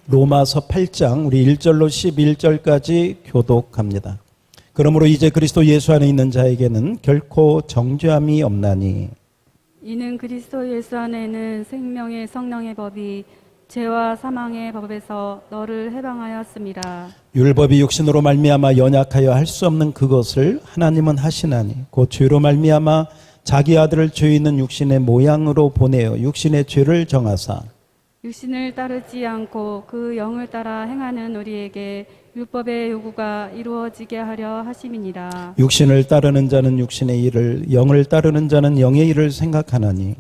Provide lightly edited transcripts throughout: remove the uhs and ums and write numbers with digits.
로마서 8장 우리 1절로 11절까지 교독합니다. 그러므로 이제 그리스도 예수 안에 있는 자에게는 결코 정죄함이 없나니 이는 그리스도 예수 안에는 생명의 성령의 법이 죄와 사망의 법에서 너를 해방하였습니다. 율법이 육신으로 말미암아 연약하여 할 수 없는 그것을 하나님은 하시나니 곧 죄로 말미암아 자기 아들을 죄 있는 육신의 모양으로 보내어 육신의 죄를 정하사 육신을 따르지 않고 그 영을 따라 행하는 우리에게 율법의 요구가 이루어지게 하려 하심이니라. 육신을 따르는 자는 육신의 일을 영을 따르는 자는 영의 일을 생각하나니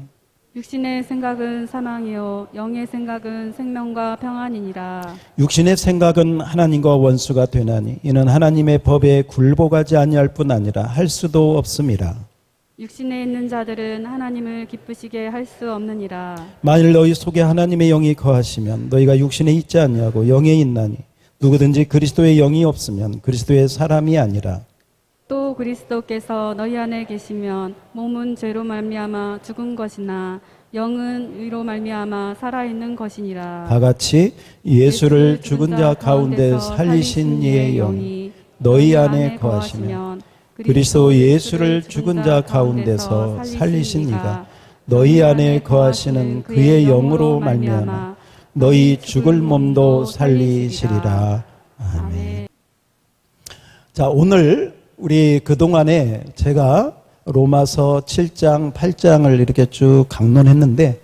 육신의 생각은 사망이요 영의 생각은 생명과 평안이니라. 육신의 생각은 하나님과 원수가 되나니 이는 하나님의 법에 굴복하지 아니할 뿐 아니라 할 수도 없음이라. 육신에 있는 자들은 하나님을 기쁘시게 할 수 없느니라. 만일 너희 속에 하나님의 영이 거하시면 너희가 육신에 있지 아니하고 영에 있나니 누구든지 그리스도의 영이 없으면 그리스도의 사람이 아니라. 또 그리스도께서 너희 안에 계시면 몸은 죄로 말미암아 죽은 것이나 영은 의로 말미암아 살아있는 것이니라. 다 같이 예수를 죽은 자 가운데 살리신 이의 영이 너희 안에 거하시면 그리스도 예수를 죽은 자 가운데서 살리신 이가 너희 안에 거하시는 그의 영으로 말미암아 너희 죽을 몸도 살리시리라. 아멘. 자, 오늘 우리 그동안에 제가 로마서 7장, 8장을 이렇게 쭉 강론했는데,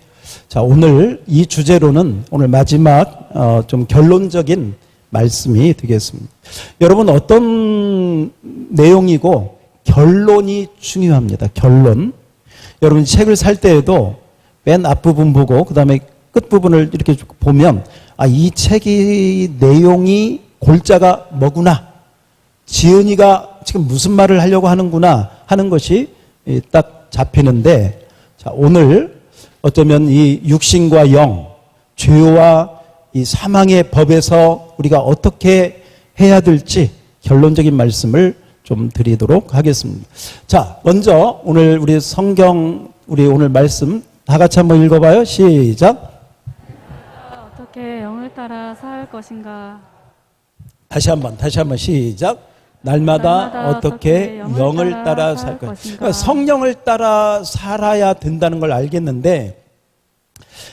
자, 오늘 이 주제로는 오늘 마지막 좀 결론적인 말씀이 되겠습니다. 여러분, 어떤 내용이고 결론이 중요합니다. 결론. 여러분 책을 살 때에도 맨 앞부분 보고 그 다음에 끝부분을 이렇게 보면 이 책의 내용이 골자가 뭐구나, 지은이가 지금 무슨 말을 하려고 하는구나 하는 것이 딱 잡히는데, 자, 오늘 어쩌면 이 육신과 영, 죄와 이 사망의 법에서 우리가 어떻게 해야 될지 결론적인 말씀을 좀 드리도록 하겠습니다. 자, 먼저 오늘 우리 성경, 우리 오늘 말씀 다 같이 한번 읽어봐요. 시작. 어떻게 영을 따라 살 것인가? 다시 한번 시작. 날마다 어떻게 영을 따라 살 것인가. 그러니까 성령을 따라 살아야 된다는 걸 알겠는데,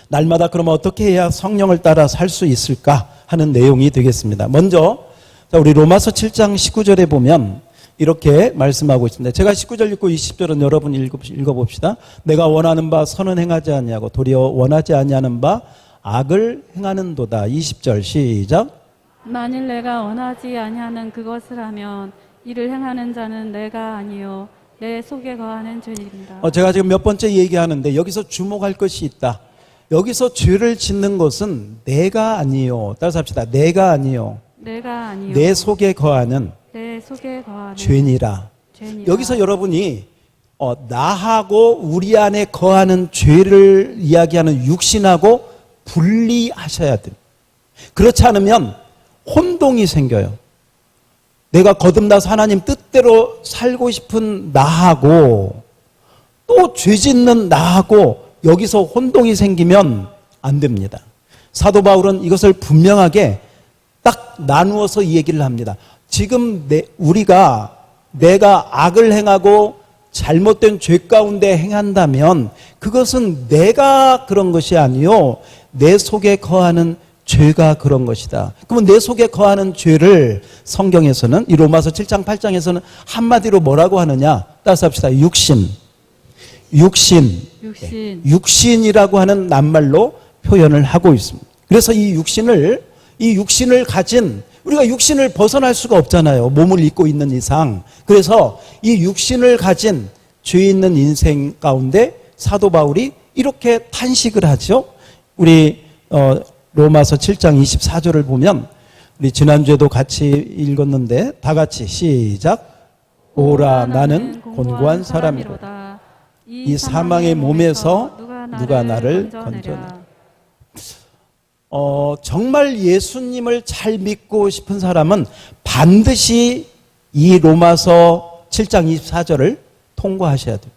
날마다 그러면 어떻게 해야 성령을 따라 살 수 있을까 하는 내용이 되겠습니다. 먼저 우리 로마서 7장 19절에 보면 이렇게 말씀하고 있습니다. 제가 19절 읽고 20절은 여러분 읽어봅시다. 내가 원하는 바 선은 행하지 아니하고 도리어 원하지 아니하는 바 악을 행하는도다. 20절 시작. 만일 내가 원하지 아니하는 그것을 하면 이를 행하는 자는 내가 아니요 내 속에 거하는 죄입니다. 제가 지금 몇 번째 얘기하는데 여기서 주목할 것이 있다. 여기서 죄를 짓는 것은 내가 아니요. 따라서 합시다. 내가 아니요. 내가 아니요 내 속에 거하는 내 속에 거하는 죄니라. 여기서 여러분이 나하고 우리 안에 거하는 죄를 이야기하는 육신하고 분리하셔야 돼요. 그렇지 않으면 혼동이 생겨요. 내가 거듭나서 하나님 뜻대로 살고 싶은 나하고 또 죄 짓는 나하고 여기서 혼동이 생기면 안 됩니다. 사도 바울은 이것을 분명하게 딱 나누어서 이 얘기를 합니다. 지금 내가 악을 행하고 잘못된 죄 가운데 행한다면 그것은 내가 그런 것이 아니요 내 속에 거하는 죄가 그런 것이다. 그러면 내 속에 거하는 죄를 성경에서는 이 로마서 7장 8장에서는 한마디로 뭐라고 하느냐? 따라서 합시다. 육신이라고 하는 낱말로 표현을 하고 있습니다. 그래서 이 육신을 가진, 우리가 육신을 벗어날 수가 없잖아요. 몸을 입고 있는 이상. 그래서 이 육신을 가진 죄 있는 인생 가운데 사도 바울이 이렇게 탄식을 하죠. 우리 로마서 7장 24절을 보면 우리 지난주에도 같이 읽었는데 다 같이 시작. 오라 나는 곤고한 사람이로다. 이 사망의 몸에서 누가 나를 건져내리까. 정말 예수님을 잘 믿고 싶은 사람은 반드시 이 로마서 7장 24절을 통과하셔야 돼요.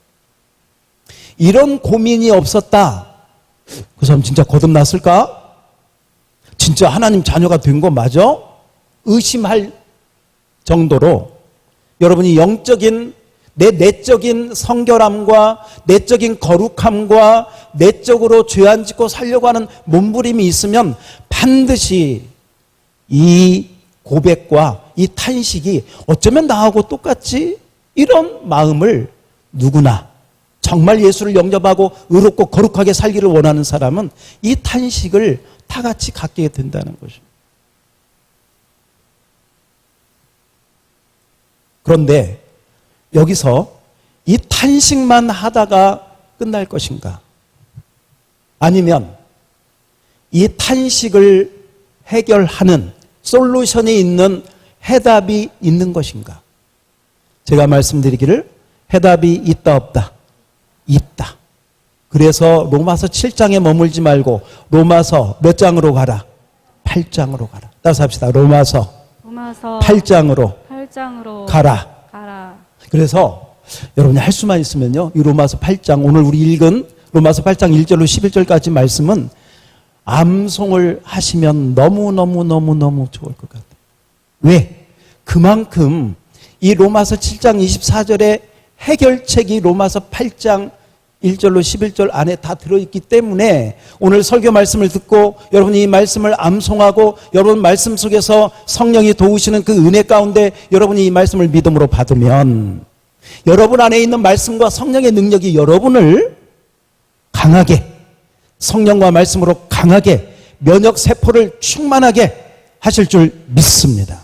이런 고민이 없었다. 그 사람 진짜 거듭났을까? 진짜 하나님 자녀가 된 거 맞아? 의심할 정도로 여러분이 영적인 내 내적인 성결함과 내적인 거룩함과 내적으로 죄 안 짓고 살려고 하는 몸부림이 있으면 반드시 이 고백과 이 탄식이 어쩌면 나하고 똑같지? 이런 마음을 누구나 정말 예수를 영접하고 의롭고 거룩하게 살기를 원하는 사람은 이 탄식을 다 같이 갖게 된다는 것입니다. 그런데 여기서 이 탄식만 하다가 끝날 것인가? 아니면 이 탄식을 해결하는 솔루션이 있는 해답이 있는 것인가? 제가 말씀드리기를 해답이 있다 없다? 있다. 그래서 로마서 7장에 머물지 말고 로마서 몇 장으로 가라? 8장으로 가라. 따라서 합시다. 로마서 8장으로 가라. 그래서 여러분이 할 수만 있으면요, 이 로마서 8장, 오늘 우리 읽은 로마서 8장 1절로 11절까지 말씀은 암송을 하시면 너무너무 좋을 것 같아요. 왜? 그만큼 이 로마서 7장 24절의 해결책이 로마서 8장 1절로 11절 안에 다 들어있기 때문에 오늘 설교 말씀을 듣고 여러분이 이 말씀을 암송하고 여러분 말씀 속에서 성령이 도우시는 그 은혜 가운데 여러분이 이 말씀을 믿음으로 받으면 여러분 안에 있는 말씀과 성령의 능력이 여러분을 강하게 성령과 말씀으로 강하게 면역 세포를 충만하게 하실 줄 믿습니다.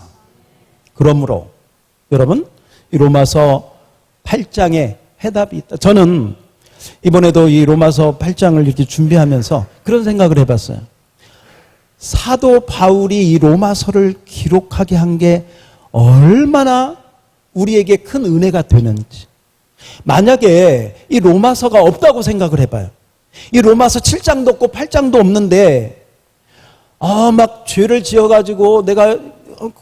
그러므로 여러분 이 로마서 8장에 해답이 있다. 저는 이번에도 이 로마서 8장을 이렇게 준비하면서 그런 생각을 해봤어요. 사도 바울이 이 로마서를 기록하게 한 게 얼마나 우리에게 큰 은혜가 되는지. 만약에 이 로마서가 없다고 생각을 해봐요. 이 로마서 7장도 없고 8장도 없는데 막 죄를 지어가지고 내가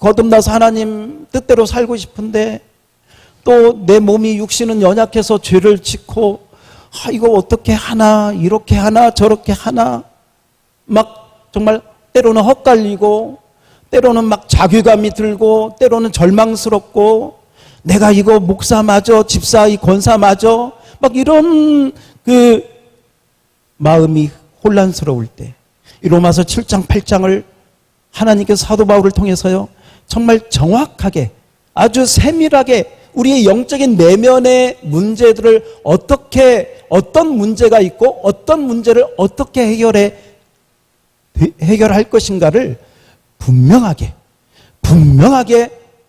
거듭나서 하나님 뜻대로 살고 싶은데 또 내 몸이 육신은 연약해서 죄를 짓고 이거 어떻게 하나, 이렇게 하나, 저렇게 하나, 막 정말 때로는 헛갈리고, 때로는 막 자괴감이 들고, 때로는 절망스럽고, 내가 이거 목사마저, 집사, 이 권사마저, 막 이런 그 마음이 혼란스러울 때, 이 로마서 7장, 8장을 하나님께서 사도 바울을 통해서요, 정말 정확하게, 아주 세밀하게 우리의 영적인 내면의 문제들을 어떤 문제가 있고 어떤 문제를 어떻게 해결할 것인가를 분명하게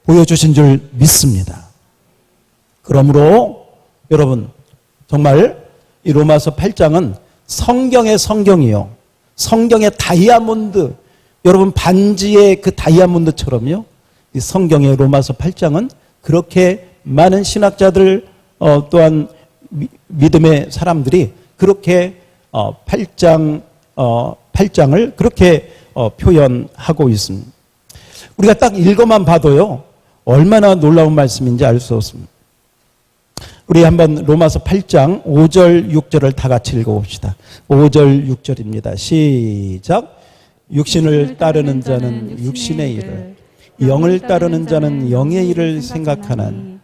보여주신 줄 믿습니다. 그러므로 여러분 정말 이 로마서 8장은 성경의 성경이요. 성경의 다이아몬드, 여러분 반지의 그 다이아몬드처럼요. 이 성경의 로마서 8장은 그렇게 많은 신학자들 또한 믿음의 사람들이 그렇게 8장을 그렇게 표현하고 있습니다. 우리가 딱 읽어만 봐도요 얼마나 놀라운 말씀인지 알 수 없습니다. 우리 한번 로마서 8장 5절 6절을 다 같이 읽어봅시다. 5절 6절입니다. 시작. 육신을 따르는 자는 육신의 일을, 영을 따르는 자는 영의 일을 생각하나니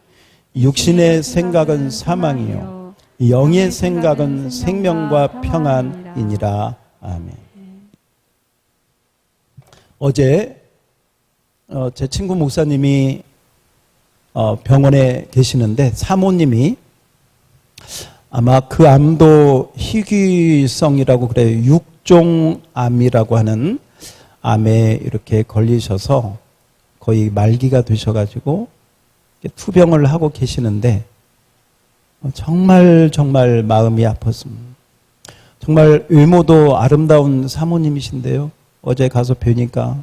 육신의 생각은 사망이요 영의 생각은 생명과 평안이니라. 아멘. 어제 제 친구 목사님이 병원에 계시는데 사모님이 아마 그 암도 희귀성이라고 그래요. 육종암이라고 하는 암에 이렇게 걸리셔서 거의 말기가 되셔가지고 투병을 하고 계시는데 정말 마음이 아팠습니다. 정말 외모도 아름다운 사모님이신데요. 어제 가서 뵈니까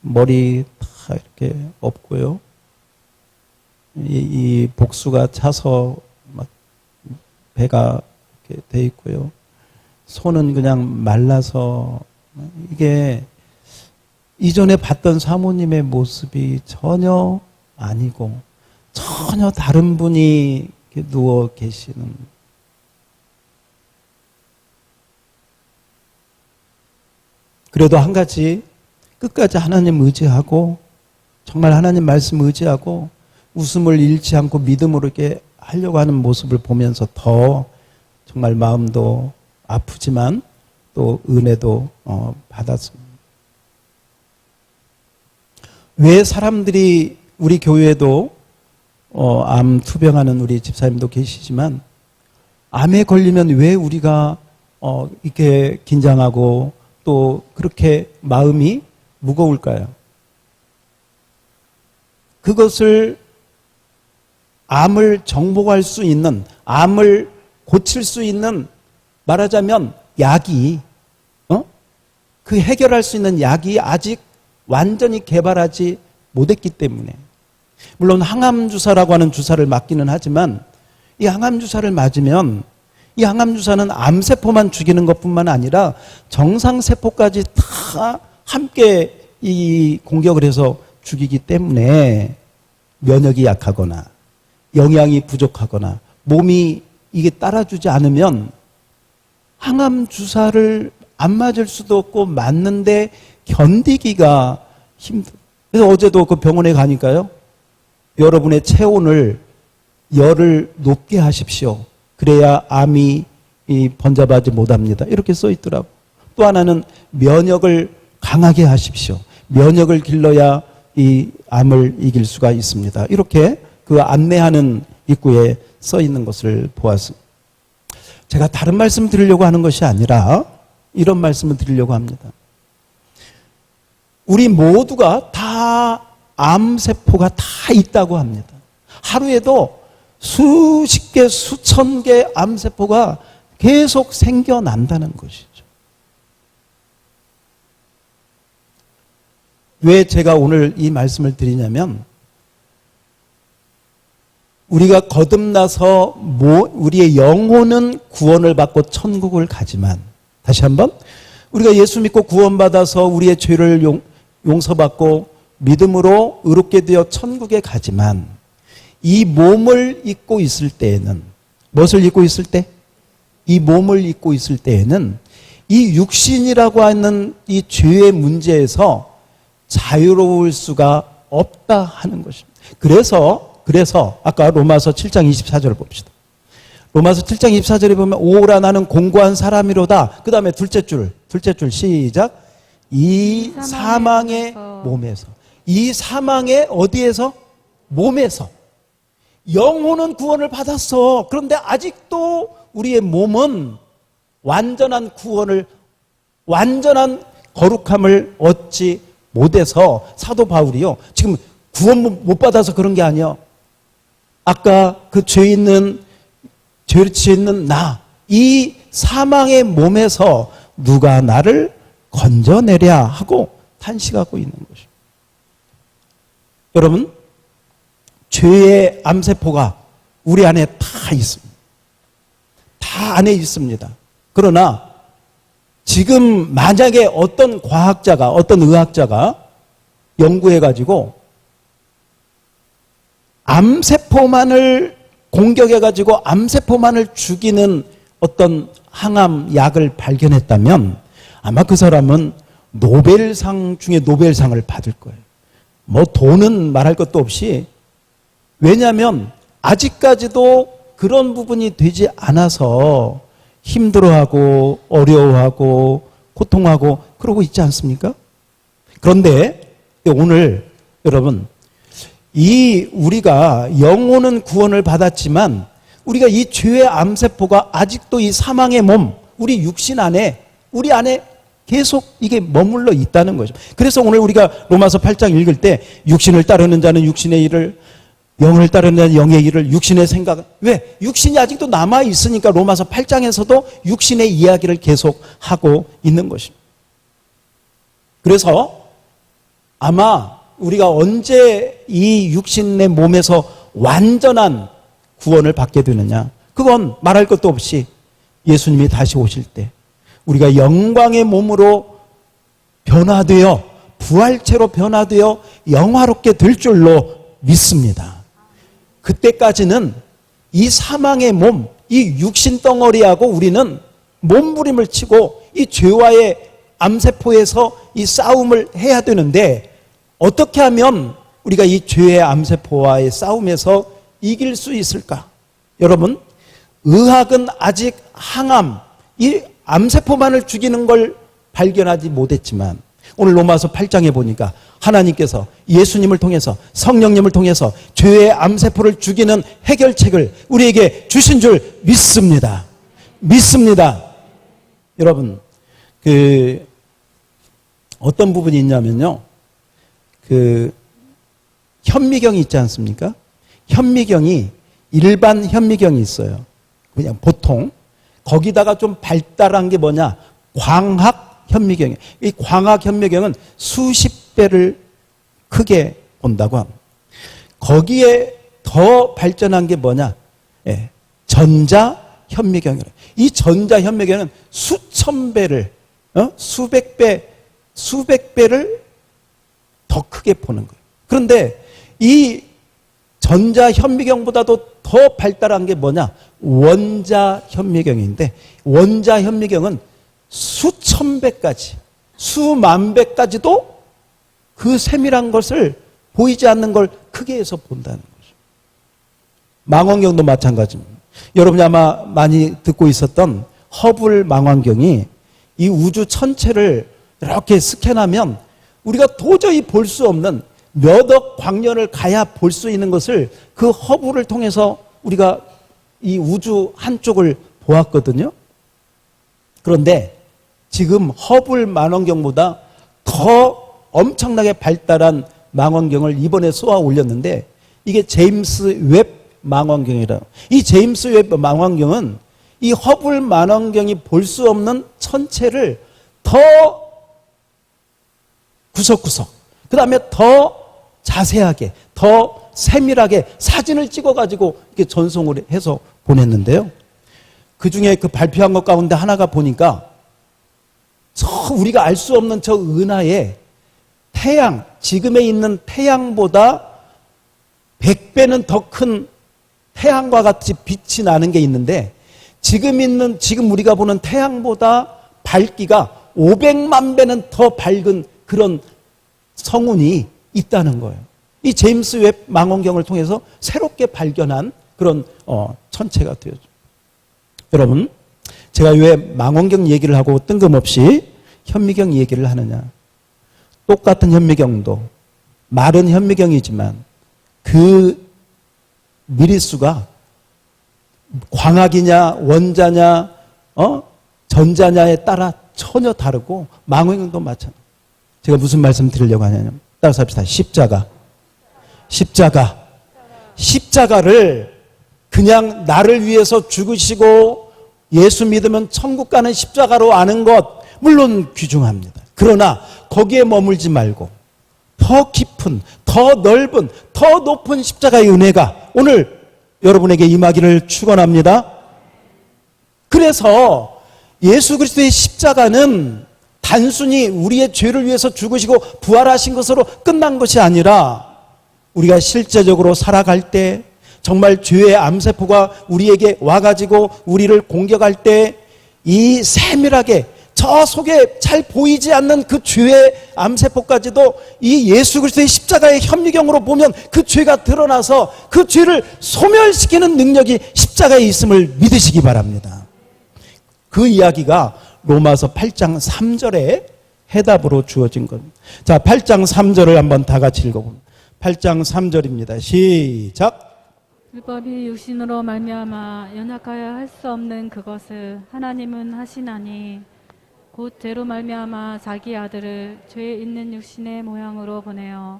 머리 다 이렇게 없고요. 이 복수가 차서 막 배가 이렇게 돼 있고요. 손은 그냥 말라서 이게 이전에 봤던 사모님의 모습이 전혀 아니고 전혀 다른 분이 이렇게 누워 계시는. 그래도 한 가지 끝까지 하나님 의지하고 정말 하나님 말씀 의지하고 웃음을 잃지 않고 믿음으로 이렇게 하려고 하는 모습을 보면서 더 정말 마음도 아프지만 또 은혜도 받았습니다. 왜 사람들이 우리 교회에도 암 투병하는 우리 집사님도 계시지만 암에 걸리면 왜 우리가 이렇게 긴장하고 또 그렇게 마음이 무거울까요? 그것을 암을 정복할 수 있는, 암을 고칠 수 있는, 말하자면 약이 그 해결할 수 있는 약이 아직 완전히 개발하지 못했기 때문에, 물론 항암주사라고 하는 주사를 맞기는 하지만 이 항암주사를 맞으면 이 항암주사는 암세포만 죽이는 것뿐만 아니라 정상세포까지 다 함께 이 공격을 해서 죽이기 때문에 면역이 약하거나 영양이 부족하거나 몸이 이게 따라주지 않으면 항암주사를 안 맞을 수도 없고 맞는데 견디기가 힘들어요. 그래서 어제도 그 병원에 가니까요, 여러분의 체온을 열을 높게 하십시오. 그래야 암이 번잡하지 못합니다. 이렇게 써 있더라고. 또 하나는 면역을 강하게 하십시오. 면역을 길러야 이 암을 이길 수가 있습니다. 이렇게 그 안내하는 입구에 써 있는 것을 보았습니다. 제가 다른 말씀 드리려고 하는 것이 아니라 이런 말씀을 드리려고 합니다. 우리 모두가 다 암세포가 다 있다고 합니다. 하루에도 수십 개, 수천 개 암세포가 계속 생겨난다는 것이죠. 왜 제가 오늘 이 말씀을 드리냐면, 우리가 거듭나서 우리의 영혼은 구원을 받고 천국을 가지만, 다시 한번, 우리가 예수 믿고 구원받아서 우리의 죄를 용서받고 믿음으로 의롭게 되어 천국에 가지만, 이 몸을 입고 있을 때에는, 무엇을 입고 있을 때? 이 몸을 입고 있을 때에는 이 육신이라고 하는 이 죄의 문제에서 자유로울 수가 없다 하는 것입니다. 그래서 아까 로마서 7장 24절을 봅시다. 로마서 7장 24절에 보면 오라 나는 공고한 사람이로다. 그 다음에 둘째 줄 시작. 이 사망의 몸에서. 이 사망의 어디에서? 몸에서. 영혼은 구원을 받았어. 그런데 아직도 우리의 몸은 완전한 구원을, 완전한 거룩함을 얻지 못해서 사도 바울이요, 지금 구원 못 받아서 그런 게 아니야. 아까 그 죄 지어 있는 나, 이 사망의 몸에서 누가 나를 건져내랴 하고 탄식하고 있는 것입니다. 여러분, 죄의 암세포가 우리 안에 다 있습니다. 다 안에 있습니다. 그러나 지금 만약에 어떤 과학자가, 어떤 의학자가 연구해가지고 암세포만을 공격해가지고 암세포만을 죽이는 어떤 항암약을 발견했다면 아마 그 사람은 노벨상 중에 노벨상을 받을 거예요. 뭐 돈은 말할 것도 없이, 왜냐하면 아직까지도 그런 부분이 되지 않아서 힘들어하고 어려워하고 고통하고 그러고 있지 않습니까? 그런데 오늘 여러분, 우리가 영혼은 구원을 받았지만 우리가 이 죄의 암세포가 아직도 이 사망의 몸, 우리 육신 안에, 우리 안에 계속 이게 머물러 있다는 거죠. 그래서 오늘 우리가 로마서 8장 읽을 때 육신을 따르는 자는 육신의 일을, 영을 따르는 자는 영의 일을, 육신의 생각, 왜? 육신이 아직도 남아있으니까 로마서 8장에서도 육신의 이야기를 계속 하고 있는 것입니다. 그래서 아마 우리가 언제 이 육신의 몸에서 완전한 구원을 받게 되느냐, 그건 말할 것도 없이 예수님이 다시 오실 때 우리가 영광의 몸으로 변화되어, 부활체로 변화되어 영화롭게 될 줄로 믿습니다. 그때까지는 이 사망의 몸, 이 육신 덩어리하고 우리는 몸부림을 치고 이 죄와의 암세포에서 이 싸움을 해야 되는데 어떻게 하면 우리가 이 죄의 암세포와의 싸움에서 이길 수 있을까? 여러분, 의학은 아직 항암, 이 암세포만을 죽이는 걸 발견하지 못했지만 오늘 로마서 8장에 보니까 하나님께서 예수님을 통해서 성령님을 통해서 죄의 암세포를 죽이는 해결책을 우리에게 주신 줄 믿습니다. 믿습니다. 여러분, 어떤 부분이 있냐면요. 현미경이 있지 않습니까? 현미경이 일반 현미경이 있어요. 그냥 보통. 거기다가 좀 발달한 게 뭐냐? 광학 현미경이에요. 이 광학 현미경은 수십 배를 크게 본다고 합니다. 거기에 더 발전한 게 뭐냐? 전자 현미경이에요. 이 전자 현미경은 수천 배를, 수백 배를 더 크게 보는 거예요. 그런데 이 전자 현미경보다도 더 발달한 게 뭐냐? 원자 현미경인데 원자 현미경은 수천 배까지, 수만 배까지도 그 세밀한 것을 보이지 않는 걸 크게 해서 본다는 거죠. 망원경도 마찬가지입니다. 여러분이 아마 많이 듣고 있었던 허블 망원경이 이 우주 전체를 이렇게 스캔하면 우리가 도저히 볼 수 없는 몇 억 광년을 가야 볼 수 있는 것을 그 허블을 통해서 우리가 이 우주 한쪽을 보았거든요. 그런데 지금 허블 망원경보다 더 엄청나게 발달한 망원경을 이번에 쏘아 올렸는데 이게 제임스 웹 망원경이라. 이 제임스 웹 망원경은 이 허블 망원경이 볼 수 없는 천체를 더 구석구석, 그 다음에 더 자세하게, 더 세밀하게 사진을 찍어가지고 이렇게 전송을 해서 보냈는데요. 그 중에 그 발표한 것 가운데 하나가 보니까 우리가 알 수 없는 저 은하에 태양, 지금에 있는 태양보다 100배는 더 큰 태양과 같이 빛이 나는 게 있는데 지금 우리가 보는 태양보다 밝기가 500만 배는 더 밝은 그런 성운이 있다는 거예요. 이 제임스 웹 망원경을 통해서 새롭게 발견한 그런 천체가 되어죠. 여러분, 제가 왜 망원경 얘기를 하고 뜬금없이 현미경 얘기를 하느냐? 똑같은 현미경도 마른 현미경이지만 그 미리수가 광학이냐 원자냐 전자냐에 따라 전혀 다르고 망원경도 마찬가지. 제가 무슨 말씀 드리려고 하냐면 따라서 합시다. 십자가를 그냥 나를 위해서 죽으시고 예수 믿으면 천국 가는 십자가로 아는 것 물론 귀중합니다. 그러나 거기에 머물지 말고 더 깊은, 더 넓은, 더 높은 십자가의 은혜가 오늘 여러분에게 임하기를 축원합니다. 그래서 예수 그리스도의 십자가는 단순히 우리의 죄를 위해서 죽으시고 부활하신 것으로 끝난 것이 아니라 우리가 실제적으로 살아갈 때 정말 죄의 암세포가 우리에게 와가지고 우리를 공격할 때 이 세밀하게 저 속에 잘 보이지 않는 그 죄의 암세포까지도 이 예수 그리스도의 십자가의 현미경으로 보면 그 죄가 드러나서 그 죄를 소멸시키는 능력이 십자가에 있음을 믿으시기 바랍니다. 그 이야기가 로마서 8장 3절에 해답으로 주어진 겁니다. 자, 8장 3절을 한번 다 같이 읽어봅니다. 8장 3절입니다. 시작. 율법이 육신으로 말미암아 연약하여 할 수 없는 그것을 하나님은 하시나니 곧 죄로 말미암아 자기 아들을 죄 있는 육신의 모양으로 보내어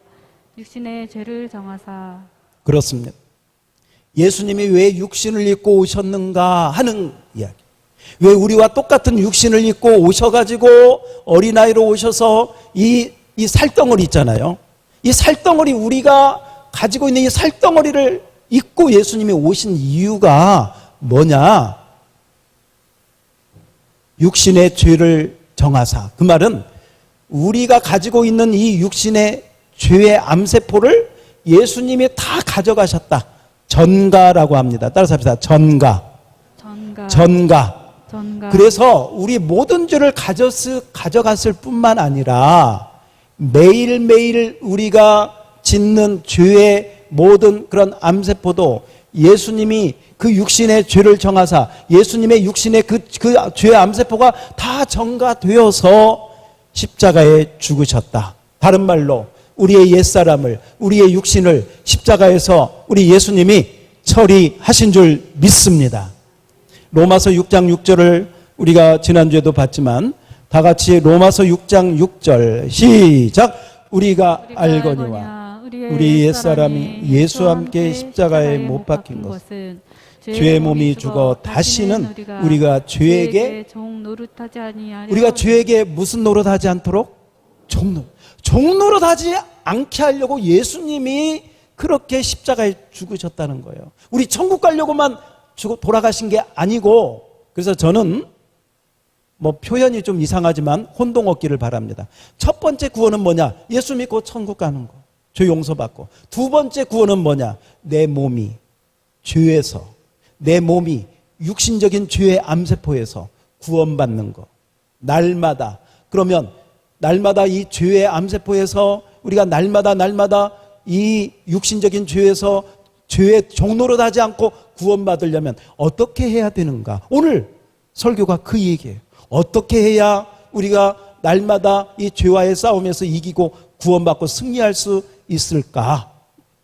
육신의 죄를 정하사. 그렇습니다. 예수님이 왜 육신을 입고 오셨는가 하는 이야기. 왜 우리와 똑같은 육신을 입고 오셔가지고 어린아이로 오셔서 이 살덩어리 있잖아요. 이 살덩어리, 우리가 가지고 있는 이 살덩어리를 입고 예수님이 오신 이유가 뭐냐? 육신의 죄를 정하사. 그 말은 우리가 가지고 있는 이 육신의 죄의 암세포를 예수님이 다 가져가셨다. 전가라고 합니다. 따라서 합시다. 전가. 전과 그래서 우리 모든 죄를 가져갔을 뿐만 아니라 매일매일 우리가 짓는 죄의 모든 그런 암세포도 예수님이 그 육신의 죄를 정하사 예수님의 육신의 그 죄의 암세포가 다 전가되어서 십자가에 죽으셨다. 다른 말로 우리의 옛사람을, 우리의 육신을 십자가에서 우리 예수님이 처리하신 줄 믿습니다. 로마서 6장 6절을 우리가 지난주에도 봤지만 다 같이 로마서 6장 6절 시작. 우리가 알거니와 우리 옛사람이 예수와 함께 십자가에 못 박힌 것은 죄의 몸이 죽어 다시는 우리가 죄에게 무슨 노릇하지 않도록 종노릇하지 않게 하려고 예수님이 그렇게 십자가에 죽으셨다는 거예요. 우리 천국 가려고만 돌아가신 게 아니고, 그래서 저는 뭐 표현이 좀 이상하지만 혼동 없기를 바랍니다. 첫 번째 구원은 뭐냐? 예수 믿고 천국 가는 거, 죄 용서받고. 두 번째 구원은 뭐냐? 내 몸이 죄에서, 내 몸이 육신적인 죄의 암세포에서 구원받는 거. 날마다, 그러면 날마다 이 죄의 암세포에서 우리가 날마다 이 육신적인 죄에서 죄의 종노릇 하지 않고 구원받으려면 어떻게 해야 되는가? 오늘 설교가 그 얘기예요. 어떻게 해야 우리가 날마다 이 죄와의 싸움에서 이기고 구원받고 승리할 수 있을까?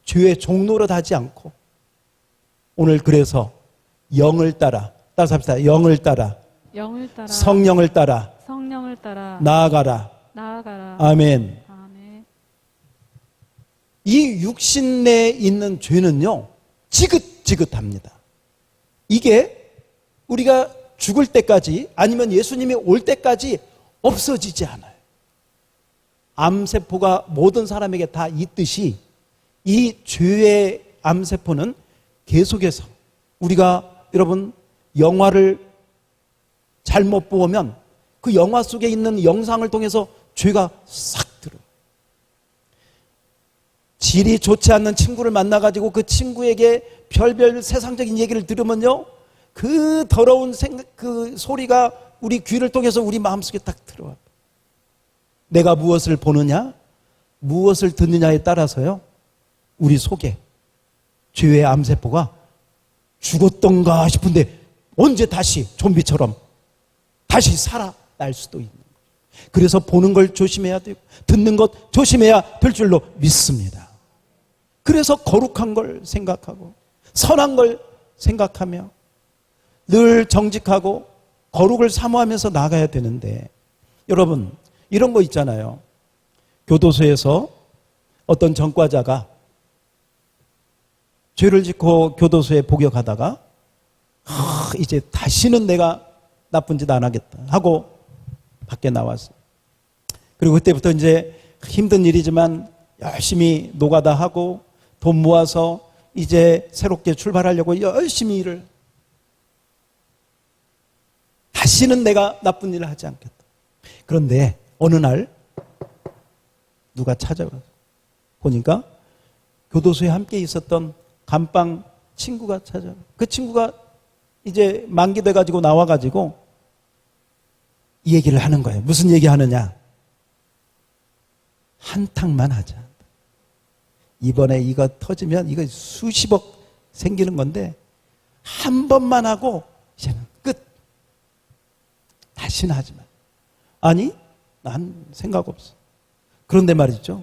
죄의 종노릇 하지 않고. 오늘 그래서 영을 따라, 따라서 합시다. 영을 따라, 성령을 따라 나아가라. 아멘. 이 육신 내에 있는 죄는요, 지긋지긋합니다. 이게 우리가 죽을 때까지 아니면 예수님이 올 때까지 없어지지 않아요. 암세포가 모든 사람에게 다 있듯이 이 죄의 암세포는 계속해서 우리가 여러분 영화를 잘못 보면 그 영화 속에 있는 영상을 통해서 죄가 싹 들어요. 질이 좋지 않는 친구를 만나가지고 그 친구에게 별별 세상적인 얘기를 들으면요, 그 더러운 그 소리가 우리 귀를 통해서 우리 마음속에 딱 들어와요. 내가 무엇을 보느냐, 무엇을 듣느냐에 따라서요, 우리 속에 죄의 암세포가 죽었던가 싶은데 언제 다시 좀비처럼 다시 살아날 수도 있는 거예요. 그래서 보는 걸 조심해야 되고 듣는 것 조심해야 될 줄로 믿습니다. 그래서 거룩한 걸 생각하고 선한 걸 생각하며 늘 정직하고 거룩을 사모하면서 나가야 되는데, 여러분 이런 거 있잖아요. 교도소에서 어떤 전과자가 죄를 짓고 교도소에 복역하다가 이제 다시는 내가 나쁜 짓 안 하겠다 하고 밖에 나왔어요. 그리고 그때부터 이제 힘든 일이지만 열심히 노가다 하고 돈 모아서 이제 새롭게 출발하려고 열심히 일을, 다시는 내가 나쁜 일을 하지 않겠다. 그런데 어느 날 누가 찾아와서 보니까 교도소에 함께 있었던 감방 친구가 찾아와요. 그 친구가 이제 만기돼 가지고 나와가지고 이 얘기를 하는 거예요. 무슨 얘기 하느냐? 한탕만 하자. 이번에 이거 터지면 이거 수십억 생기는 건데 한 번만 하고 이제는 끝. 다시는 하지 마. 아니, 난 생각 없어. 그런데 말이죠,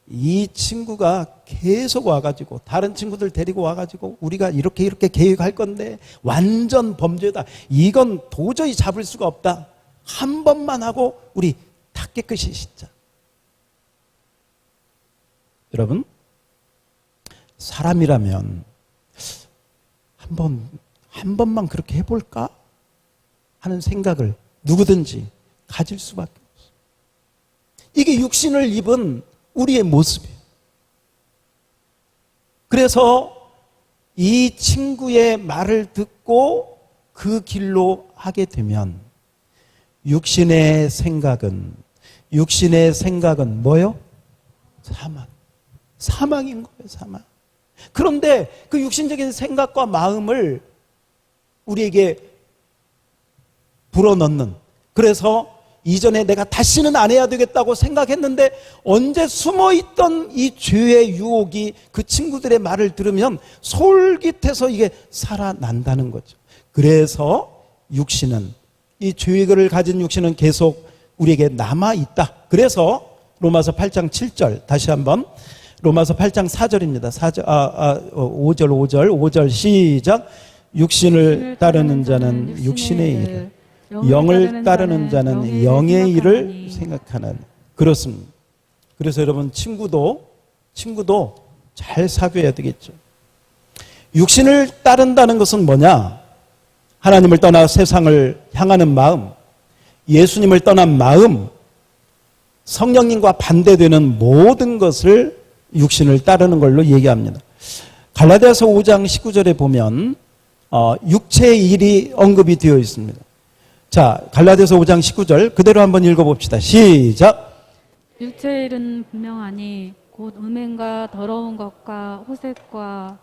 이 친구가 계속 와가지고 다른 친구들 데리고 와가지고 우리가 이렇게 계획할 건데 완전 범죄다, 이건 도저히 잡을 수가 없다, 한 번만 하고 우리 다 깨끗이 씻자. 여러분, 사람이라면 한 번만 그렇게 해볼까 하는 생각을 누구든지 가질 수밖에 없어요. 이게 육신을 입은 우리의 모습이에요. 그래서 이 친구의 말을 듣고 그 길로 하게 되면 육신의 생각은 뭐예요? 사망인 거예요. 사망. 그런데 그 육신적인 생각과 마음을 우리에게 불어넣는. 그래서 이전에 내가 다시는 안 해야 되겠다고 생각했는데 언제 숨어있던 이 죄의 유혹이 그 친구들의 말을 들으면 솔깃해서 이게 살아난다는 거죠. 그래서 육신은, 이 죄를 가진 육신은 계속 우리에게 남아있다. 그래서 로마서 8장 7절 다시 한번, 로마서 8장 4절입니다. 5절 시작. 육신을 따르는 자는 육신의 일을, 영을 따르는 자는 영의 일을 생각하는. 그렇습니다. 그래서 여러분 친구도 잘 사귀어야 되겠죠. 육신을 따른다는 것은 뭐냐? 하나님을 떠나 세상을 향하는 마음, 예수님을 떠난 마음, 성령님과 반대되는 모든 것을 육신을 따르는 걸로 얘기합니다. 갈라디아서 5장 19절에 보면 육체의 일이 언급이 되어 있습니다. 자, 갈라디아서 5장 19절 그대로 한번 읽어봅시다. 시작. 육체의 일은 분명하니 곧 음행과 더러운 것과 호색과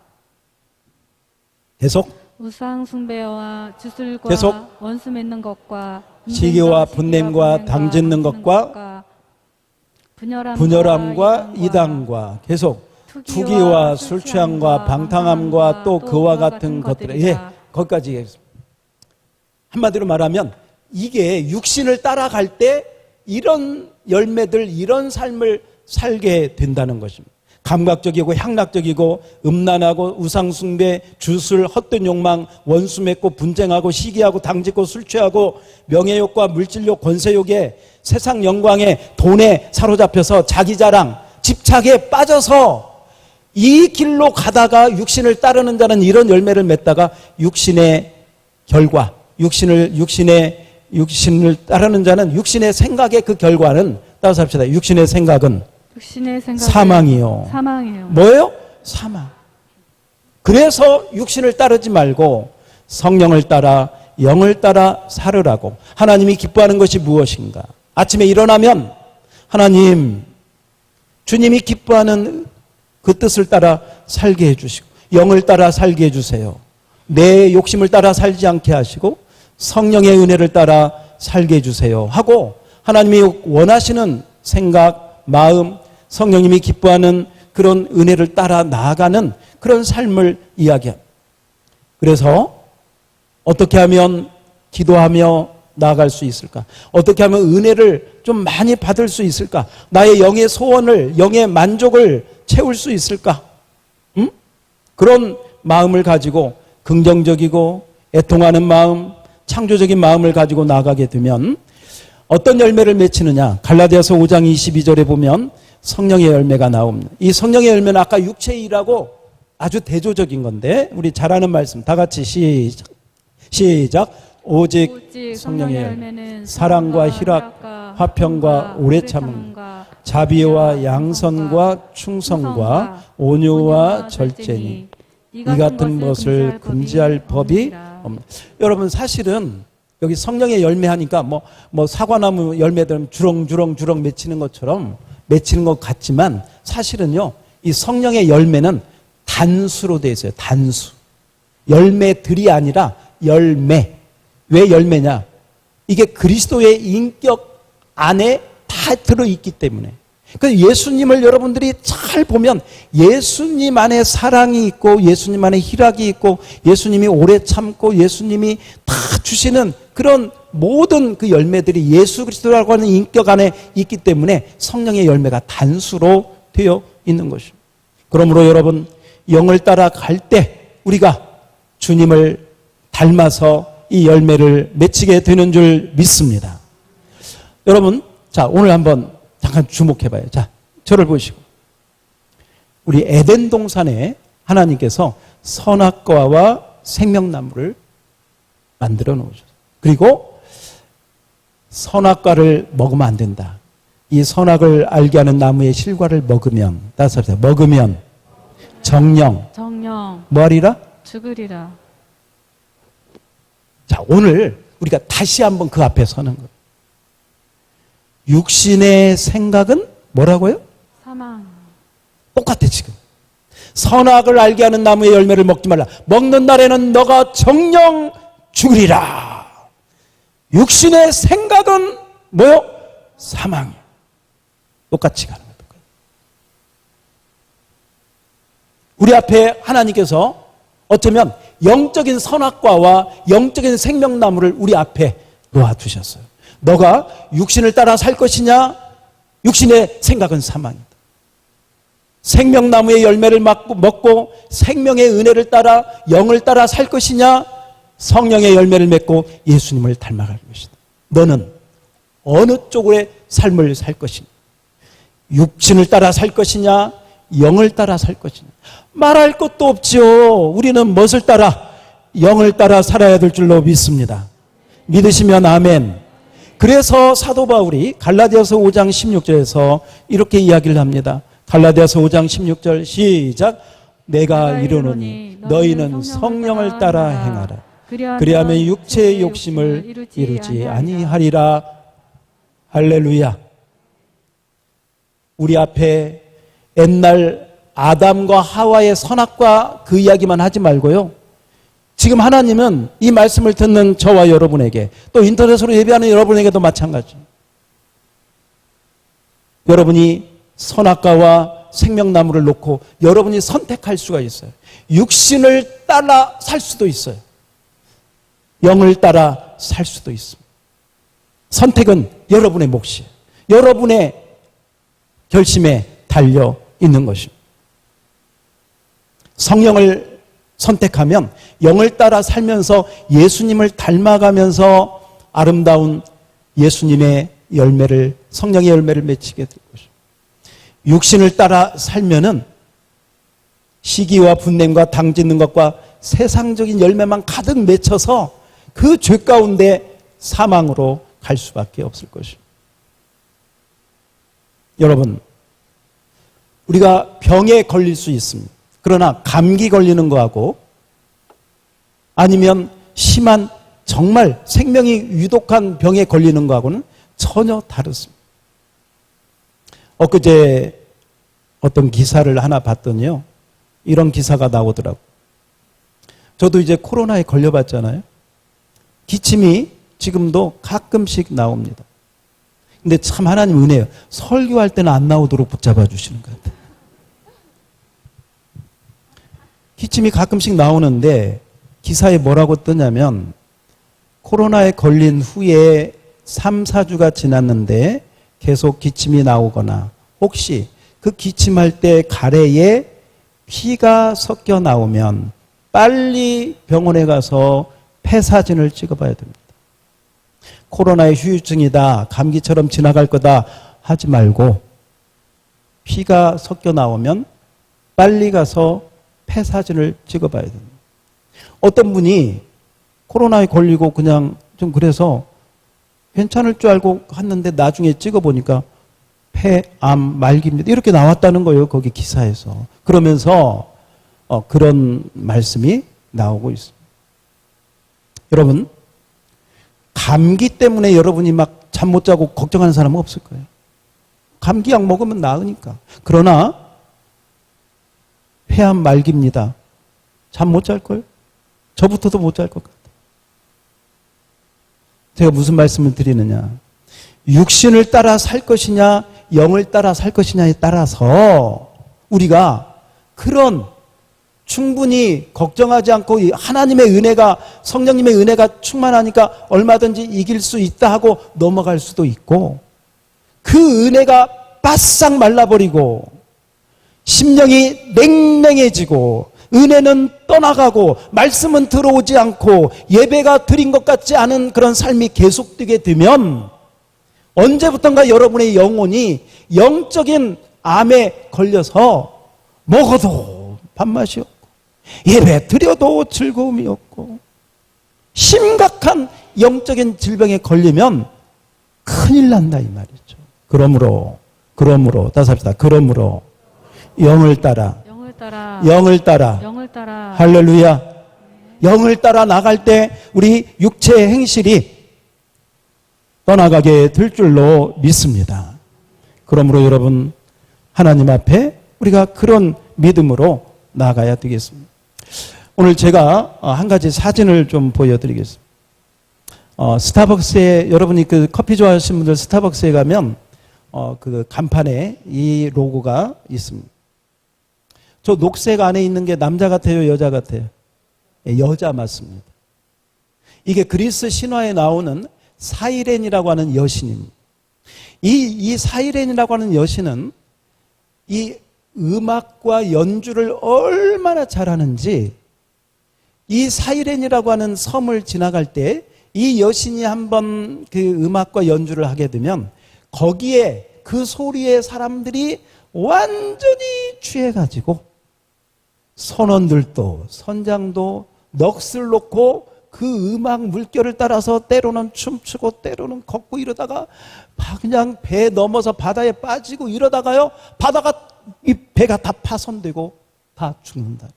계속 우상 숭배와 주술과 계속 원수 맺는 것과 시기와 분냄과 당짓는 것과 분열함과 이단과 계속 투기와 술 취함과 방탕함과 또 그와 같은 것들. 예, 거기까지 얘기했습니다. 한마디로 말하면 이게 육신을 따라갈 때 이런 열매들, 이런 삶을 살게 된다는 것입니다. 감각적이고 향락적이고 음란하고 우상숭배, 주술, 헛된 욕망, 원수 맺고 분쟁하고 시기하고 당짓고 술 취하고 명예욕과 물질욕, 권세욕에 세상 영광에 돈에 사로잡혀서 자기 자랑, 집착에 빠져서 이 길로 가다가 육신을 따르는 자는 이런 열매를 맺다가 육신의 결과, 육신을 따르는 자는 육신의 생각의 그 결과는, 따라서 합시다. 육신의 생각은 사망이요. 뭐예요? 사망. 그래서 육신을 따르지 말고 성령을 따라 영을 따라 살으라고. 하나님이 기뻐하는 것이 무엇인가? 아침에 일어나면 하나님, 주님이 기뻐하는 그 뜻을 따라 살게 해주시고 영을 따라 살게 해주세요. 내 욕심을 따라 살지 않게 하시고 성령의 은혜를 따라 살게 해주세요 하고 하나님이 원하시는 생각, 마음, 성령님이 기뻐하는 그런 은혜를 따라 나아가는 그런 삶을 이야기합니다. 그래서 어떻게 하면 기도하며 나아갈 수 있을까? 어떻게 하면 은혜를 좀 많이 받을 수 있을까? 나의 영의 소원을, 영의 만족을 채울 수 있을까? 그런 마음을 가지고 긍정적이고 애통하는 마음, 창조적인 마음을 가지고 나아가게 되면 어떤 열매를 맺히느냐? 갈라디아서 5장 22절에 보면 성령의 열매가 나옵니다. 이 성령의 열매는 아까 육체의 일하고 아주 대조적인 건데 우리 잘 아는 말씀 다 같이 시작. 오직 성령의 열매는 사랑과 희락, 화평과 오래 참음과 자비와 양선과 충성과 온유와 절제니 이 같은 것을 금지할 법이 없는. 여러분 사실은 여기 성령의 열매 하니까 뭐 사과나무 열매들은 주렁주렁 맺히는 것처럼 맺히는 것 같지만 사실은요, 이 성령의 열매는 단수로 되어 있어요. 단수. 열매들이 아니라 열매. 왜 열매냐? 이게 그리스도의 인격 안에 다 들어있기 때문에. 그래서 예수님을 여러분들이 잘 보면 예수님 안에 사랑이 있고 예수님 안에 희락이 있고 예수님이 오래 참고 예수님이 다 주시는 그런 모든 그 열매들이 예수 그리스도라고 하는 인격 안에 있기 때문에 성령의 열매가 단수로 되어 있는 것입니다. 그러므로 여러분 영을 따라 갈 때 우리가 주님을 닮아서 이 열매를 맺히게 되는 줄 믿습니다. 여러분, 자, 오늘 한번 잠깐 주목해봐요. 자, 저를 보시고. 우리 에덴 동산에 하나님께서 선악과와 생명나무를 만들어 놓으셨어요. 그리고 선악과를 먹으면 안 된다. 이 선악을 알게 하는 나무의 실과를 먹으면, 따라서 먹으면 정령 뭐 하리라? 죽으리라. 자, 오늘 우리가 다시 한번 그 앞에 서는 거예요. 육신의 생각은 뭐라고요? 사망. 똑같아 지금. 선악을 알게 하는 나무의 열매를 먹지 말라. 먹는 날에는 너가 정령 죽으리라. 육신의 생각은 뭐요? 사망이에요. 똑같이 가는 거예요. 우리 앞에 하나님께서 어쩌면 영적인 선악과와 영적인 생명나무를 우리 앞에 놓아두셨어요. 너가 육신을 따라 살 것이냐? 육신의 생각은 사망이다. 생명나무의 열매를 먹고 생명의 은혜를 따라 영을 따라 살 것이냐? 성령의 열매를 맺고 예수님을 닮아갈 것이다. 너는 어느 쪽의 삶을 살 것이냐? 육신을 따라 살 것이냐? 영을 따라 살 것이냐? 말할 것도 없죠. 우리는 무엇을 따라? 영을 따라 살아야 될 줄로 믿습니다. 믿으시면 아멘. 그래서 사도 바울이 갈라디아서 5장 16절에서 이렇게 이야기를 합니다. 갈라디아서 5장 16절 시작. 내가 이르노니 너희는 성령을 따라 행하라. 그리하면 육체의 욕심을 이루지 아니하리라. 할렐루야. 우리 앞에 옛날 아담과 하와의 선악과 그 이야기만 하지 말고요. 지금 하나님은 이 말씀을 듣는 저와 여러분에게, 또 인터넷으로 예배하는 여러분에게도 마찬가지. 여러분이 선악과와 생명나무를 놓고 여러분이 선택할 수가 있어요. 육신을 따라 살 수도 있어요. 영을 따라 살 수도 있습니다. 선택은 여러분의 몫이에요. 여러분의 결심에 달려 있는 것입니다. 성령을 선택하면 영을 따라 살면서 예수님을 닮아가면서 아름다운 예수님의 열매를, 성령의 열매를 맺히게 될 것입니다. 육신을 따라 살면은 시기와 분냄과 당짓는 것과 세상적인 열매만 가득 맺혀서 그 죄 가운데 사망으로 갈 수밖에 없을 것입니다. 여러분, 우리가 병에 걸릴 수 있습니다. 그러나 감기 걸리는 거하고 아니면 심한 정말 생명이 위독한 병에 걸리는 거하고는 전혀 다르습니다. 엊그제 어떤 기사를 하나 봤더니요, 이런 기사가 나오더라고요. 저도 이제 코로나에 걸려봤잖아요. 기침이 지금도 가끔씩 나옵니다. 근데 참 하나님 은혜예요. 설교할 때는 안 나오도록 붙잡아 주시는 것 같아요. 기침이 가끔씩 나오는데 기사에 뭐라고 뜨냐면 코로나에 걸린 후에 3, 4주가 지났는데 계속 기침이 나오거나 혹시 그 기침할 때 가래에 피가 섞여 나오면 빨리 병원에 가서 폐 사진을 찍어봐야 됩니다. 코로나의 후유증이다, 감기처럼 지나갈 거다 하지 말고 피가 섞여 나오면 빨리 가서 폐 사진을 찍어봐야 됩니다. 어떤 분이 코로나에 걸리고 그냥 좀 그래서 괜찮을 줄 알고 했는데 나중에 찍어보니까 폐암 말기입니다. 이렇게 나왔다는 거예요. 거기 기사에서. 그러면서 그런 말씀이 나오고 있습니다. 여러분, 감기 때문에 여러분이 막 잠 못 자고 걱정하는 사람은 없을 거예요. 감기약 먹으면 나으니까. 그러나 폐암 말기입니다. 잠 못 잘걸? 저부터도 못 잘 것 같아요. 제가 무슨 말씀을 드리느냐. 육신을 따라 살 것이냐, 영을 따라 살 것이냐에 따라서 우리가 그런 충분히 걱정하지 않고 하나님의 은혜가, 성령님의 은혜가 충만하니까 얼마든지 이길 수 있다 하고 넘어갈 수도 있고, 그 은혜가 바싹 말라버리고 심령이 냉랭해지고 은혜는 떠나가고 말씀은 들어오지 않고 예배가 드린 것 같지 않은 그런 삶이 계속되게 되면 언제부턴가 여러분의 영혼이 영적인 암에 걸려서 먹어도 밥맛이 없고 예배 드려도 즐거움이 없고 심각한 영적인 질병에 걸리면 큰일 난다 이 말이죠. 그러므로 다시 합시다. 그러므로 영을 따라 할렐루야. 영을 따라 나갈 때 우리 육체의 행실이 떠나가게 될 줄로 믿습니다. 그러므로 여러분, 하나님 앞에 우리가 그런 믿음으로 나아가야 되겠습니다. 오늘 제가 한 가지 사진을 좀 보여드리겠습니다. 스타벅스에, 여러분이 그 커피 좋아하시는 분들 스타벅스에 가면 그 간판에 이 로고가 있습니다. 저 녹색 안에 있는 게 남자 같아요, 여자 같아요? 여자 맞습니다. 이게 그리스 신화에 나오는 사이렌이라고 하는 여신입니다. 이 사이렌이라고 하는 여신은 이 음악과 연주를 얼마나 잘하는지, 이 사이렌이라고 하는 섬을 지나갈 때 이 여신이 한번 그 음악과 연주를 하게 되면 거기에 그 소리에 사람들이 완전히 취해가지고 선원들도 선장도 넋을 놓고 그 음악 물결을 따라서 때로는 춤추고 때로는 걷고 이러다가 그냥 배 넘어서 바다에 빠지고 이러다가요, 바다가 이 배가 다 파손되고 다 죽는다.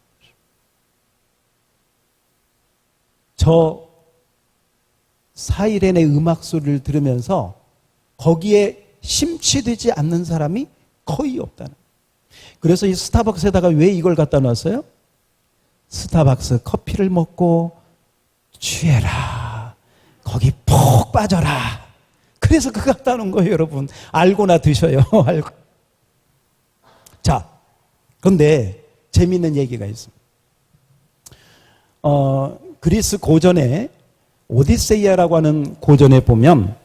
저 사이렌의 음악 소리를 들으면서 거기에 심취되지 않는 사람이 거의 없다는. 그래서 이 스타벅스에다가 왜 이걸 갖다 놨어요? 스타벅스 커피를 먹고 취해라, 거기 푹 빠져라. 그래서 그거 갖다 놓은 거예요, 여러분. 알고나 드셔요. 알고. 자, 그런데 재미있는 얘기가 있습니다. 그리스 고전에 오디세이아라고 하는 고전에 보면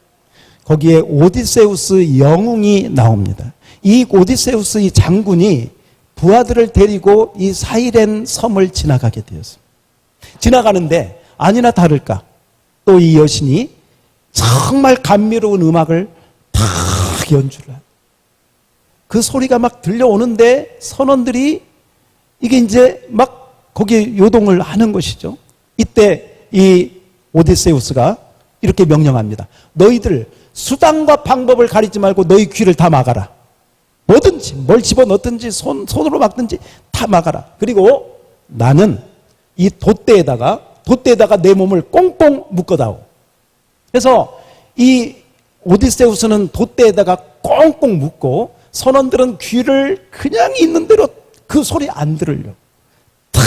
거기에 오디세우스 영웅이 나옵니다. 이 오디세우스 이 장군이 부하들을 데리고 이 사이렌 섬을 지나가게 되었습니다. 지나가는데 아니나 다를까 또 이 여신이 정말 감미로운 음악을 탁 연주를 해요. 그 소리가 막 들려오는데 선원들이 이게 이제 막 거기에 요동을 하는 것이죠. 이때 이 오디세우스가 이렇게 명령합니다. 너희들 수단과 방법을 가리지 말고 너희 귀를 다 막아라. 뭐든지 뭘 집어넣든지 손으로 막든지 다 막아라. 그리고 나는 이 돛대에다가 내 몸을 꽁꽁 묶어다오. 그래서 이 오디세우스는 돛대에다가 꽁꽁 묶고 선원들은 귀를 그냥 있는 대로 그 소리 안 들으려 탁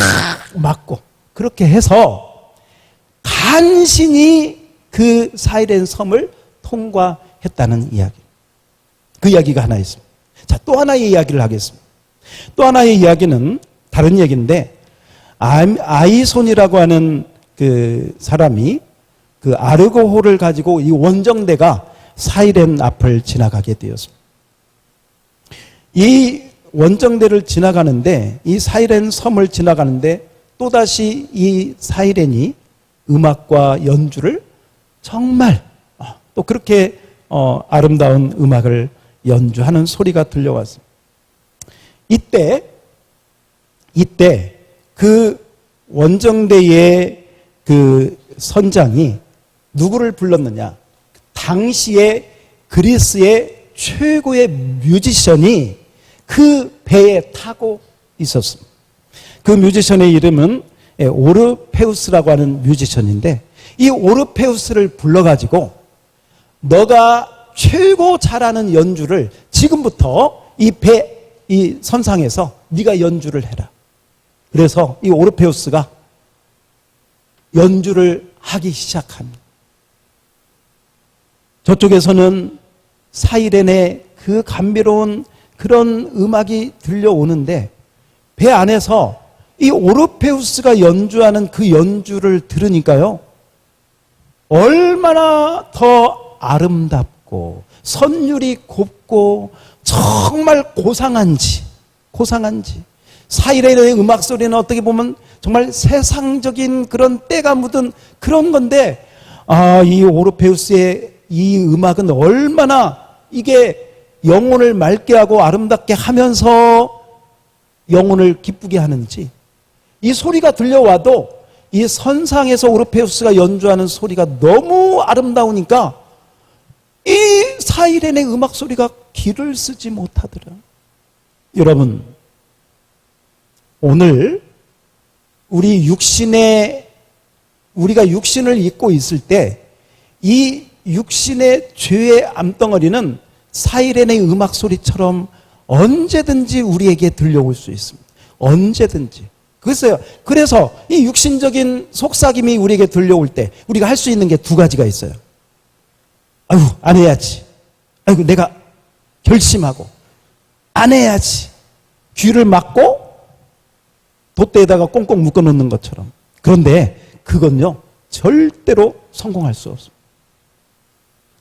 막고 그렇게 해서 간신히 그 사이렌 섬을 통과했다는 이야기. 그 이야기가 하나 있습니다. 자, 또 하나의 이야기를 하겠습니다. 또 하나의 이야기는 다른 얘기인데, 아이손이라고 하는 그 사람이 그 아르고호를 가지고 이 원정대가 사이렌 앞을 지나가게 되었습니다. 이 원정대를 지나가는데, 이 사이렌 섬을 지나가는데 또다시 이 사이렌이 음악과 연주를 정말 또 그렇게 아름다운 음악을 연주하는 소리가 들려왔습니다. 이때 그 원정대의 그 선장이 누구를 불렀느냐? 당시에 그리스의 최고의 뮤지션이 그 배에 타고 있었습니다. 그 뮤지션의 이름은 오르페우스라고 하는 뮤지션인데, 이 오르페우스를 불러가지고 너가 최고 잘하는 연주를 지금부터 이 선상에서 네가 연주를 해라. 그래서 이 오르페우스가 연주를 하기 시작합니다. 저쪽에서는 사이렌의 그 감미로운 그런 음악이 들려오는데 배 안에서 이 오르페우스가 연주하는 그 연주를 들으니까요, 얼마나 더 아름답고 선율이 곱고 정말 고상한지 사이렌의 음악 소리는 어떻게 보면 정말 세상적인 그런 때가 묻은 그런 건데, 이 오르페우스의 이 음악은 얼마나 이게 영혼을 맑게 하고 아름답게 하면서 영혼을 기쁘게 하는지, 이 소리가 들려와도 이 선상에서 오르페우스가 연주하는 소리가 너무 아름다우니까 이 사이렌의 음악 소리가 귀를 쓰지 못하더라. 여러분, 오늘 우리가 육신을 입고 있을 때 이 육신의 죄의 암덩어리는 사이렌의 음악 소리처럼 언제든지 우리에게 들려올 수 있습니다. 언제든지. 그래서 이 육신적인 속삭임이 우리에게 들려올 때 우리가 할 수 있는 게 두 가지가 있어요. 아유, 안 해야지. 아이고, 내가 결심하고 안 해야지. 귀를 막고 돛대에다가 꽁꽁 묶어 놓는 것처럼. 그런데 그건요, 절대로 성공할 수 없습니다.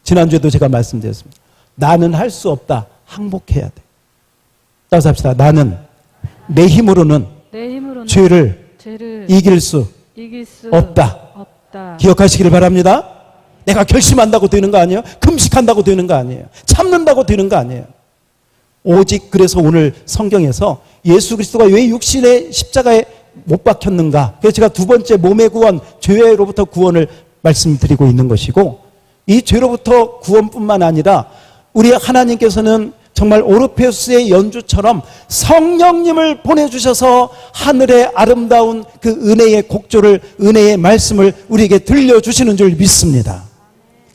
지난주에도 제가 말씀드렸습니다. 나는 할 수 없다. 항복해야 돼. 따라서 합시다. 나는 내 힘으로는 죄를 이길 수 없다. 기억하시기를 바랍니다. 내가 결심한다고 되는 거 아니에요? 금식한다고 되는 거 아니에요? 참는다고 되는 거 아니에요? 오직 그래서 오늘 성경에서 예수 그리스도가 왜 육신의 십자가에 못 박혔는가? 그래서 제가 두 번째 몸의 구원, 죄로부터 구원을 말씀드리고 있는 것이고, 이 죄로부터 구원뿐만 아니라 우리 하나님께서는 정말 오르페우스의 연주처럼 성령님을 보내주셔서 하늘의 아름다운 그 은혜의 곡조를, 은혜의 말씀을 우리에게 들려주시는 줄 믿습니다.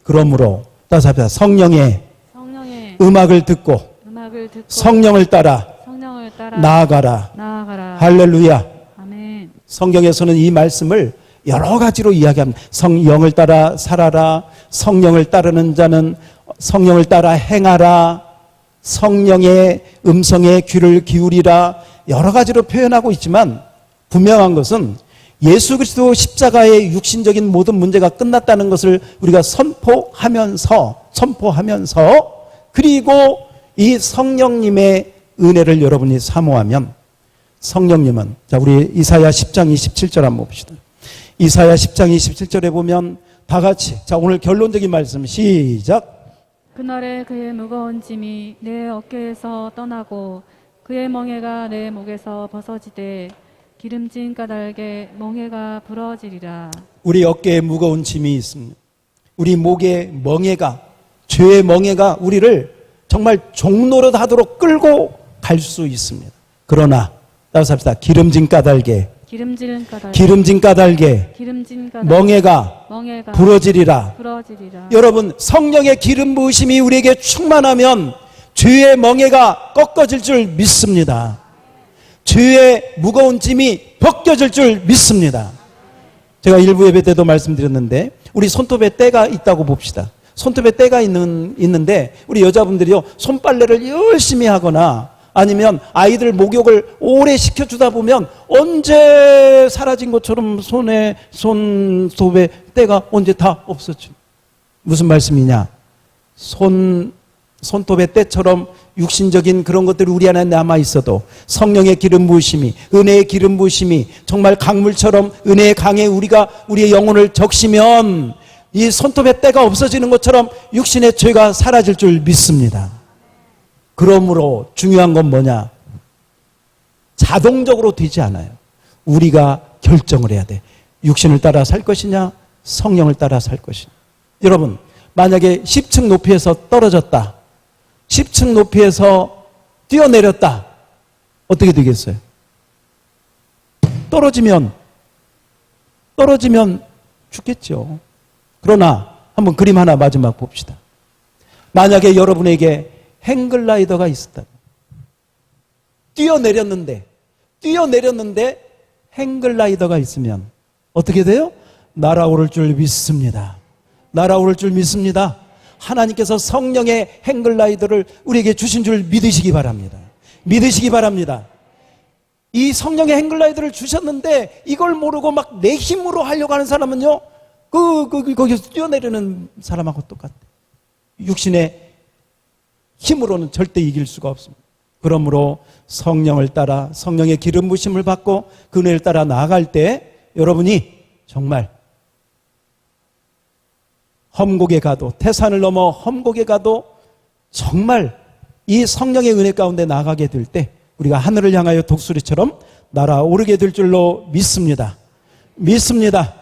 그러므로 따라서 합시다. 성령의 음악을 듣고 성령을 따라 나아가라. 할렐루야. 아멘. 성경에서는 이 말씀을 여러 가지로 이야기합니다. 성령을 따라 살아라. 성령을 따르는 자는 성령을 따라 행하라. 성령의 음성에 귀를 기울이라. 여러 가지로 표현하고 있지만 분명한 것은 예수 그리스도 십자가의 육신적인 모든 문제가 끝났다는 것을 우리가 선포하면서 그리고 이 성령님의 은혜를 여러분이 사모하면, 성령님은, 자, 우리 이사야 10장 27절 한번 봅시다. 이사야 10장 27절에 보면 다 같이, 자, 오늘 결론적인 말씀 시작. 그날에 그의 무거운 짐이 내 어깨에서 떠나고 그의 멍에가 내 목에서 벗어지되 기름진 까닭에 멍에가 부러지리라. 우리 어깨에 무거운 짐이 있습니다. 우리 목에 멍에가, 죄의 멍에가 우리를 정말 종노릇 하도록 끌고 갈 수 있습니다. 그러나 따라서 합시다. 기름진 까닭에 멍에가 부러지리라. 여러분, 성령의 기름 부으심이 우리에게 충만하면 죄의 멍에가 꺾어질 줄 믿습니다. 죄의 무거운 짐이 벗겨질 줄 믿습니다. 제가 일부 예배 때도 말씀드렸는데 우리 손톱에 때가 있다고 봅시다. 손톱에 때가 있는데 우리 여자분들이요, 손빨래를 열심히 하거나 아니면 아이들 목욕을 오래 시켜주다 보면 언제 사라진 것처럼 손톱에 때가 언제 다 없어져. 무슨 말씀이냐? 손톱의 때처럼 육신적인 그런 것들이 우리 안에 남아 있어도 성령의 기름 부으심이, 은혜의 기름 부으심이 정말 강물처럼 은혜의 강에 우리의 영혼을 적시면 이 손톱의 때가 없어지는 것처럼 육신의 죄가 사라질 줄 믿습니다. 그러므로 중요한 건 뭐냐? 자동적으로 되지 않아요. 우리가 결정을 해야 돼. 육신을 따라 살 것이냐, 성령을 따라 살 것이냐. 여러분, 만약에 10층 높이에서 떨어졌다, 10층 높이에서 뛰어내렸다, 어떻게 되겠어요? 떨어지면 죽겠죠. 그러나 한번 그림 하나 마지막 봅시다. 만약에 여러분에게 행글라이더가 있었다, 뛰어내렸는데 행글라이더가 있으면 어떻게 돼요? 날아오를 줄 믿습니다. 날아오를 줄 믿습니다. 하나님께서 성령의 행글라이더를 우리에게 주신 줄 믿으시기 바랍니다. 믿으시기 바랍니다. 이 성령의 행글라이더를 주셨는데 이걸 모르고 막 내 힘으로 하려고 하는 사람은요, 거기서 뛰어내리는 사람하고 똑같아요. 육신의 힘으로는 절대 이길 수가 없습니다. 그러므로 성령을 따라, 성령의 기름 부심을 받고 그 은혜를 따라 나아갈 때 여러분이 정말 험곡에 가도, 태산을 넘어 험곡에 가도 정말 이 성령의 은혜 가운데 나가게 될 때 우리가 하늘을 향하여 독수리처럼 날아오르게 될 줄로 믿습니다. 믿습니다.